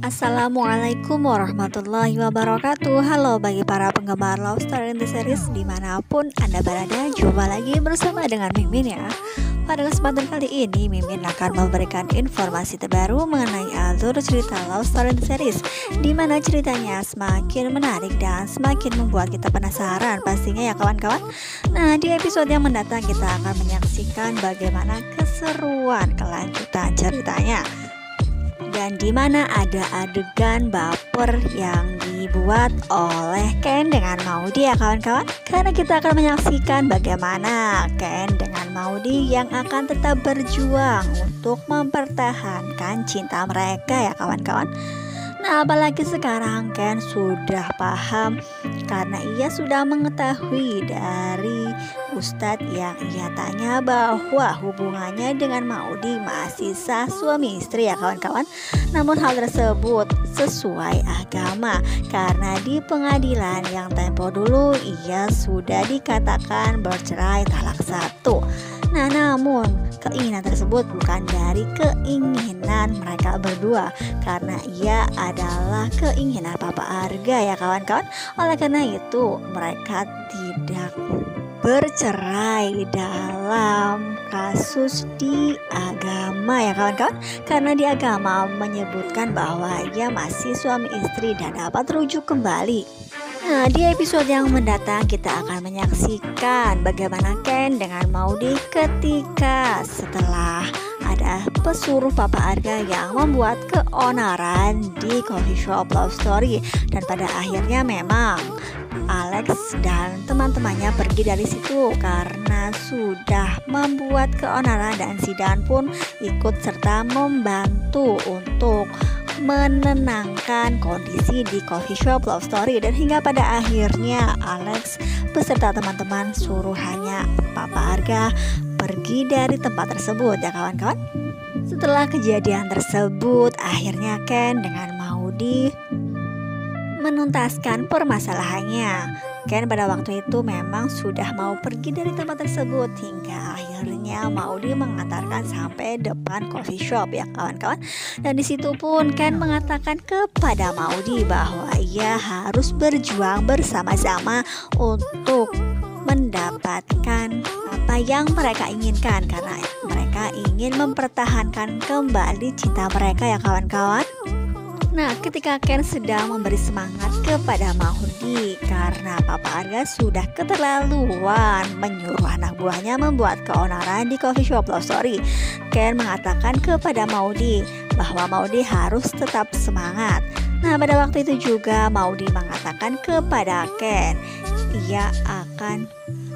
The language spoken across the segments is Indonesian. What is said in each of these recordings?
Assalamualaikum warahmatullahi wabarakatuh. Halo bagi para penggemar Love Story and the Series dimanapun Anda berada. Jumpa lagi bersama dengan Mimin ya. Pada kesempatan kali ini Mimin akan memberikan informasi terbaru mengenai alur cerita Love Story and the Series, dimana ceritanya semakin menarik dan semakin membuat kita penasaran pastinya ya kawan-kawan. Nah, di episode yang mendatang kita akan menyaksikan bagaimana keseruan kelanjutan ceritanya, dan dimana ada adegan baper yang dibuat oleh Ken dengan Maudy ya kawan-kawan. Karena kita akan menyaksikan bagaimana Ken dengan Maudy yang akan tetap berjuang untuk mempertahankan cinta mereka ya kawan-kawan. Nah, apalagi sekarang Ken sudah paham karena ia sudah mengetahui dari Ustadz yang ia tanya bahwa hubungannya dengan Maudy masih sah suami istri ya kawan-kawan. Namun hal tersebut sesuai agama karena di pengadilan yang tempo dulu ia sudah dikatakan bercerai talak satu. Nah, namun keinginan tersebut bukan dari keinginan mereka berdua, karena ia adalah keinginan Papa Arga ya kawan-kawan. Oleh karena itu mereka tidak bercerai dalam kasus di agama ya kawan-kawan, karena di agama menyebutkan bahwa ia masih suami istri dan dapat rujuk kembali. Nah, di episode yang mendatang kita akan menyaksikan bagaimana Ken dengan Maudy ketika setelah ada pesuruh Papa Arga yang membuat keonaran di coffee shop Love Story, dan pada akhirnya memang Alex dan teman-temannya pergi dari situ karena sudah membuat keonaran, dan Zidan pun ikut serta membantu untuk menenangkan kondisi di coffee shop Love Story. Dan hingga pada akhirnya Alex beserta teman-teman suruhannya Papa Arga pergi dari tempat tersebut ya kawan-kawan. Setelah kejadian tersebut akhirnya Ken dengan Maudy menuntaskan permasalahannya. Ken pada waktu itu memang sudah mau pergi dari tempat tersebut hingga akhirnya Maudy mengantarkan sampai depan coffee shop ya kawan-kawan. Dan di situ pun Ken mengatakan kepada Maudy bahwa ia harus berjuang bersama-sama untuk mendapatkan apa yang mereka inginkan, karena mereka ingin mempertahankan kembali cinta mereka ya kawan-kawan. Nah, ketika Ken sedang memberi semangat kepada Maudy karena Papa Arga sudah keterlaluan menyuruh anak buahnya membuat keonaran di coffee shop Love Story, Ken mengatakan kepada Maudy bahwa Maudy harus tetap semangat. Nah, pada waktu itu juga Maudy mengatakan kepada Ken ia akan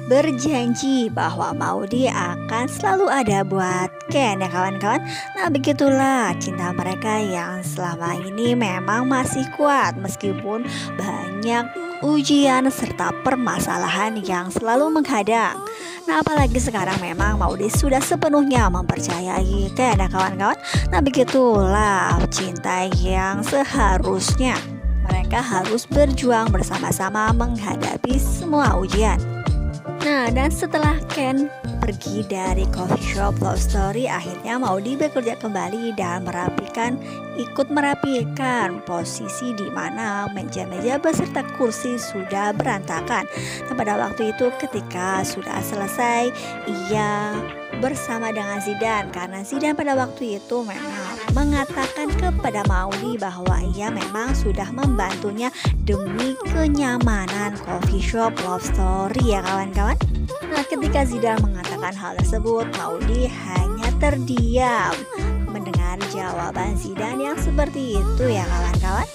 berjanji bahwa Maudy akan selalu ada buat Ken ya kawan-kawan. Nah, begitulah cinta mereka yang selama ini memang masih kuat meskipun banyak ujian serta permasalahan yang selalu menghadang. Nah, apalagi sekarang memang Maudy sudah sepenuhnya mempercayai Ken ya kawan-kawan. Nah, begitulah cinta yang seharusnya mereka harus berjuang bersama-sama menghadapi semua ujian. Nah, dan setelah Ken pergi dari coffee shop Love Story, akhirnya Maudy bekerja kembali dan ikut merapikan posisi di mana meja-meja beserta kursi sudah berantakan. Dan pada waktu itu ketika sudah selesai, ia bersama dengan Zidan karena Zidan pada waktu itu memang mengatakan kepada Maudy bahwa ia memang sudah membantunya demi kenyamanan coffee shop Love Story ya kawan-kawan. Nah, ketika Zidan mengatakan hal tersebut, Maudy hanya terdiam mendengar jawaban Zidan yang seperti itu ya kawan-kawan.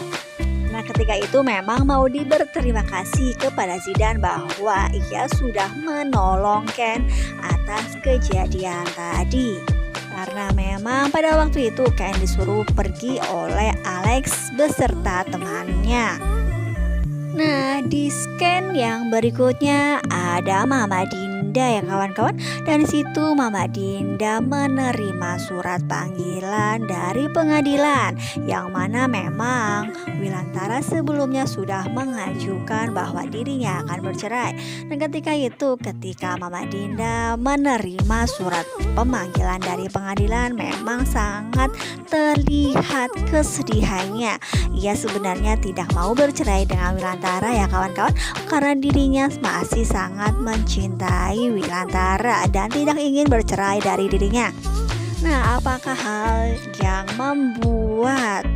Nah, ketika itu memang Maudy berterima kasih kepada Zidan bahwa ia sudah menolong Ken atas kejadian tadi. Karena memang pada waktu itu Ken disuruh pergi oleh Alex beserta temannya. Nah, di scan yang berikutnya ada Mama Dina Dinda ya kawan-kawan. Dan di situ Mama Dinda menerima surat panggilan dari pengadilan, yang mana memang Wilantara sebelumnya sudah mengajukan bahwa dirinya akan bercerai. Dan ketika Mama Dinda menerima surat pemanggilan dari pengadilan, memang sangat terlihat kesedihannya. Ia sebenarnya tidak mau bercerai dengan Wilantara ya kawan-kawan, karena dirinya masih sangat mencintai Wilantara dan tidak ingin bercerai dari dirinya. Nah, apakah hal yang membuat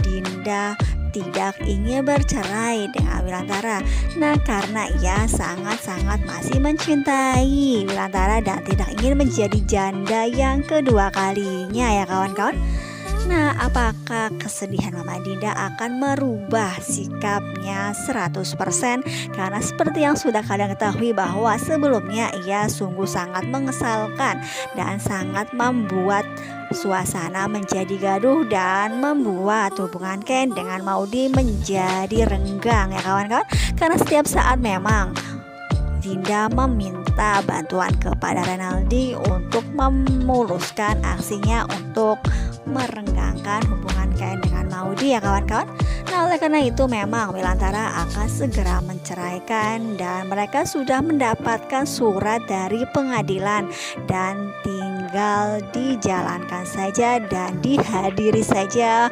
Dinda tidak ingin bercerai dengan Wilantara? Nah, karena ia sangat-sangat masih mencintai Wilantara dan tidak ingin menjadi janda yang kedua kalinya ya kawan-kawan. Nah, apakah kesedihan Mama Dinda akan merubah sikapnya 100%? Karena seperti yang sudah kalian ketahui bahwa sebelumnya ia sungguh sangat mengesalkan dan sangat membuat suasana menjadi gaduh dan membuat hubungan Ken dengan Maudy menjadi renggang ya kawan-kawan. Karena setiap saat memang Dinda meminta bantuan kepada Renaldi untuk memuluskan aksinya untuk merenggangkan hubungan Ken dengan Maudy ya kawan-kawan. Nah, oleh karena itu memang Wilantara akan segera menceraikan dan mereka sudah mendapatkan surat dari pengadilan dan tinggal dijalankan saja dan dihadiri saja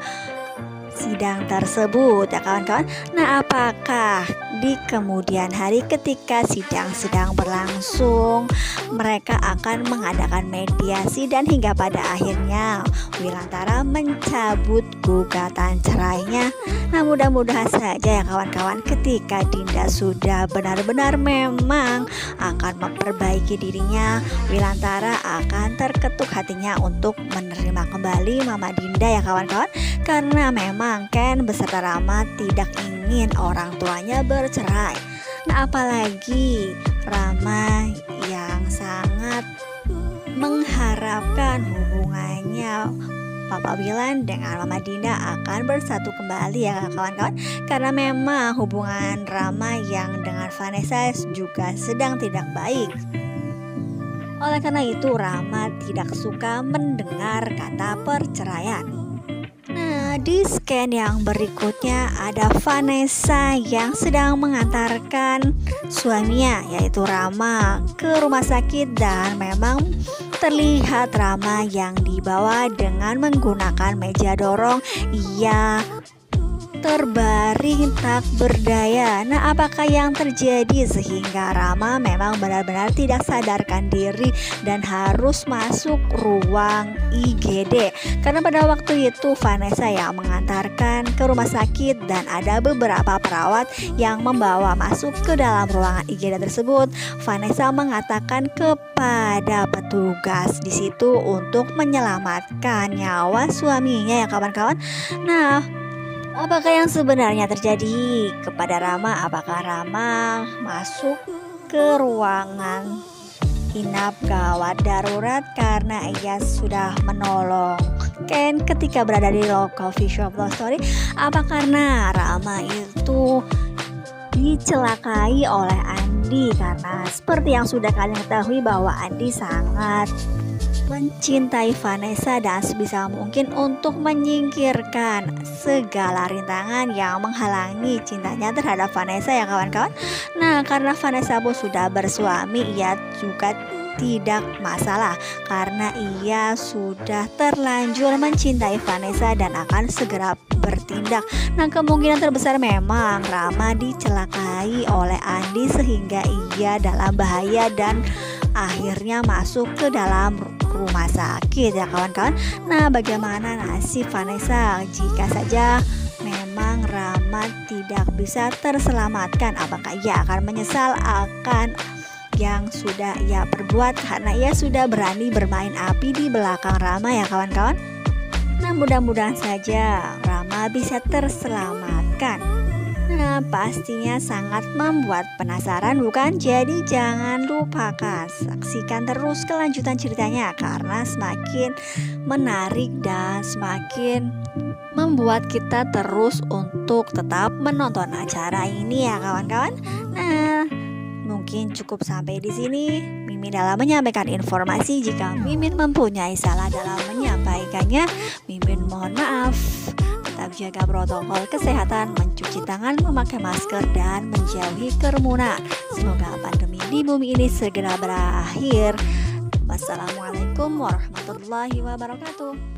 sidang tersebut ya kawan-kawan. Nah, apakah di kemudian hari ketika sidang sedang berlangsung mereka akan mengadakan mediasi dan hingga pada akhirnya Wilantara mencabut gugatan cerainya? Nah, mudah-mudahan saja ya kawan-kawan, ketika Dinda sudah benar-benar memang akan memperbaiki dirinya, Wilantara akan terketuk hatinya untuk menerima kembali Mama Dinda ya kawan-kawan. Karena memang Ken beserta Rama tidak ingin orang tuanya bercerai. Nah, apalagi Rama yang sangat mengharapkan hubungannya Papa Wilan dengan Mama Dinda akan bersatu kembali ya kawan-kawan. Karena memang hubungan Rama yang dengan Vanessa juga sedang tidak baik. Oleh karena itu Rama tidak suka mendengar kata perceraian. Nah, di scan yang berikutnya ada Vanessa yang sedang mengantarkan suaminya yaitu Rama ke rumah sakit dan memang terlihat Rama yang dibawa dengan menggunakan meja dorong. Ia terbaring tak berdaya. Nah, apakah yang terjadi sehingga Rama memang benar-benar tidak sadarkan diri dan harus masuk ruang IGD? Karena pada waktu itu Vanessa yang mengantarkan ke rumah sakit dan ada beberapa perawat yang membawa masuk ke dalam ruangan IGD tersebut. Vanessa mengatakan kepada petugas di situ untuk menyelamatkan nyawa suaminya ya kawan-kawan. Nah, apakah yang sebenarnya terjadi kepada Rama? Apakah Rama masuk ke ruangan inap gawat darurat karena ia sudah menolong Ken ketika berada di coffee shop Love Story? Apa karena Rama itu dicelakai oleh Andi? Karena seperti yang sudah kalian ketahui bahwa Andi sangat mencintai Vanessa dan sebisa mungkin untuk menyingkirkan segala rintangan yang menghalangi cintanya terhadap Vanessa ya kawan-kawan. Nah, karena Vanessa pun sudah bersuami, ia juga tidak masalah karena ia sudah terlanjur mencintai Vanessa dan akan segera bertindak. Nah, kemungkinan terbesar memang Rama dicelakai oleh Andi sehingga ia dalam bahaya dan akhirnya masuk ke dalam rumah sakit ya kawan-kawan. Nah, bagaimana nasib Vanessa jika saja memang Rama tidak bisa terselamatkan? Apakah ia akan menyesal akan yang sudah ia perbuat karena ia sudah berani bermain api di belakang Rama ya kawan-kawan? Nah, mudah-mudahan saja Rama bisa terselamatkan. Nah, pastinya sangat membuat penasaran bukan? Jadi jangan lupakan saksikan terus kelanjutan ceritanya karena semakin menarik dan semakin membuat kita terus untuk tetap menonton acara ini ya kawan-kawan. Nah, mungkin cukup sampai di sini. Mimin dalam menyampaikan informasi. Jika Mimin mempunyai salah dalam menyampaikannya, Mimin mohon maaf. Tetap jaga protokol kesehatan, mencuci tangan, memakai masker, dan menjauhi kerumunan. Semoga pandemi di bumi ini segera berakhir. Wassalamualaikum warahmatullahi wabarakatuh.